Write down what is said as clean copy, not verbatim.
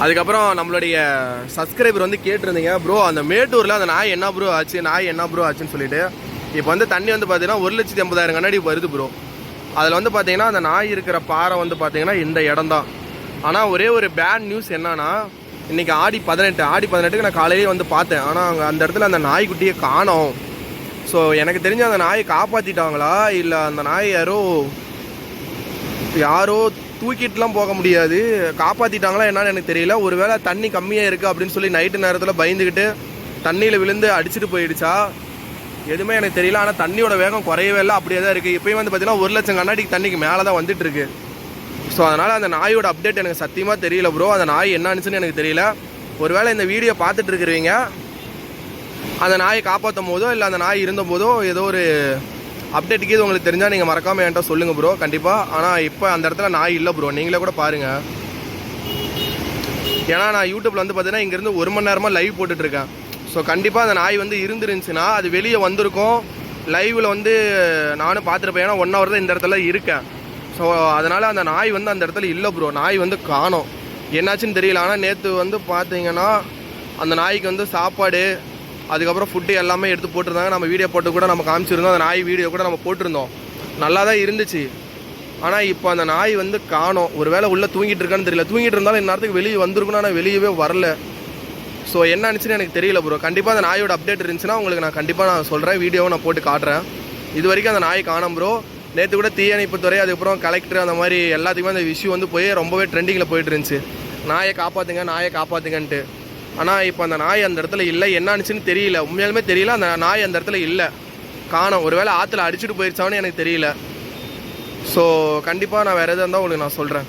அதுக்கப்புறம் நம்மளுடைய சப்ஸ்கிரைபர் வந்து கேட்டிருந்தீங்க, ப்ரோ அந்த மேட்டூரில் அந்த நாய் என்ன ப்ரோ ஆச்சு, நாய் என்ன ப்ரோ ஆச்சுன்னு சொல்லிட்டு. இப்போ வந்து தண்ணி வந்து பார்த்தீங்கன்னா 1,80,000 கண்ணாடி வருது ப்ரோ. அதில் வந்து பார்த்தீங்கன்னா அந்த நாய் இருக்கிற பாறை வந்து பார்த்தீங்கன்னா இந்த இடம் தான். ஆனால் ஒரே ஒரு பேட் நியூஸ் என்னன்னா, இன்றைக்கி ஆடி 18க்கு நான் காலையிலேயே வந்து பார்த்தேன். ஆனால் அங்கே அந்த இடத்துல அந்த நாய்க்குட்டியை காணோம். ஸோ எனக்கு தெரிஞ்ச அந்த நாயை காப்பாற்றிட்டாங்களா இல்லை அந்த நாய் யாரோ தூக்கிட்டுலாம் போக முடியாது, காப்பாற்றிட்டாங்களா என்னன்னு எனக்கு தெரியல. ஒருவேளை தண்ணி கம்மியாக இருக்குது அப்படின்னு சொல்லி நைட்டு நேரத்தில் பயந்துக்கிட்டு தண்ணியில் விழுந்து அடிச்சுட்டு போயிடுச்சா எதுவுமே எனக்கு தெரியல. ஆனால் தண்ணியோட வேகம் குறையவே இல்லை, அப்படியே தான் இருக்குது. இப்போயும் வந்து பார்த்தீங்கன்னா 1,00,000 கண்ணாடிக்கு தண்ணிக்கு மேலே தான் வந்துட்டு இருக்கு. ஸோ அதனால் அந்த நாயோட அப்டேட் எனக்கு சத்தியமாக தெரியல ப்ரோ. அந்த நாய் என்னன்னுச்சுன்னு எனக்கு தெரியல. ஒருவேளை இந்த வீடியோ பார்த்துட்டு இருக்கிறவங்க அந்த நாயை காப்பாற்றும் போதோ இல்லை அந்த நாய் இருந்த போதோ ஏதோ ஒரு அப்டேட்டுக்கு இது உங்களுக்கு தெரிஞ்சால் நீங்கள் மறக்காமல் என்கிட்ட சொல்லுங்கள் ப்ரோ கண்டிப்பாக. ஆனால் இப்போ அந்த இடத்துல நாய் இல்லை ப்ரோ, நீங்களே கூட பாருங்கள். ஏன்னா நான் யூடியூப்பில் வந்து பார்த்தீங்கன்னா இங்கேருந்து 1 மணி நேரமாக லைவ் போட்டுட்ருக்கேன். ஸோ கண்டிப்பாக அந்த நாய் வந்து இருந்துருந்துச்சுன்னா அது வெளியே வந்திருக்கும். லைவில் வந்து நானும் பார்த்துருப்பேன், ஏன்னா 1 ஹவர் தான் இந்த இடத்துல இருக்கேன். ஸோ அதனால் அந்த நாய் வந்து அந்த இடத்துல இல்லை ப்ரோ, நாய் வந்து காணோம், என்னாச்சுன்னு தெரியல. ஆனால் நேற்று வந்து பார்த்தீங்கன்னா அந்த நாய்க்கு வந்து சாப்பாடு அதுக்கப்புறம் ஃபுட்டு எல்லாமே எடுத்து போட்டிருந்தாங்க. நம்ம வீடியோ போட்டு கூட நம்ம காமிச்சிருந்தோம், அந்த நாய் வீடியோ கூட நம்ம போட்டிருந்தோம், நல்லா தான் இருந்துச்சு. ஆனால் இப்போ அந்த நாய் வந்து காணோம். ஒரு வேளை உள்ளே தூங்கிட்டு இருக்கான்னு தெரியல, தூங்கிட்டு இருந்தாலும் இந்நேரத்துக்கு வெளியே வந்திருக்கணும், ஆனால் வெளியவே வரல. ஸோ என்ன நினச்சின்னு எனக்கு தெரியல ப்ரோ. கண்டிப்பாக அந்த நாயோட அப்டேட் இருந்துச்சுன்னா உங்களுக்கு நான் கண்டிப்பாக நான் சொல்கிறேன், வீடியோவை நான் போட்டு காட்டுறேன். இது வரைக்கும் அந்த நாய் காணோம் ப்ரோ. நேற்று கூட தீயணைப்புத்துறை அதுக்கப்புறம் கலெக்டர் அந்த மாதிரி எல்லாத்துக்குமே அந்த இஷ்யூ வந்து போய் ரொம்பவே ட்ரெண்டிங்கில் போயிட்டு இருந்துச்சு, நாயை காப்பாற்றுங்கன்ட்டு. ஆனால் இப்போ அந்த நாய் அந்த இடத்துல இல்லை, என்னாச்சுன்னு தெரியல, உண்மையாலுமே தெரியல. அந்த நாய் அந்த இடத்துல இல்லை, காணோம். ஒரு வேளை ஆற்றுல அடிச்சுட்டு போயிடுச்சான்னு எனக்கு தெரியல. ஸோ கண்டிப்பாக நான் வேறு எதாக இருந்தால் உங்களுக்கு நான் சொல்கிறேன்.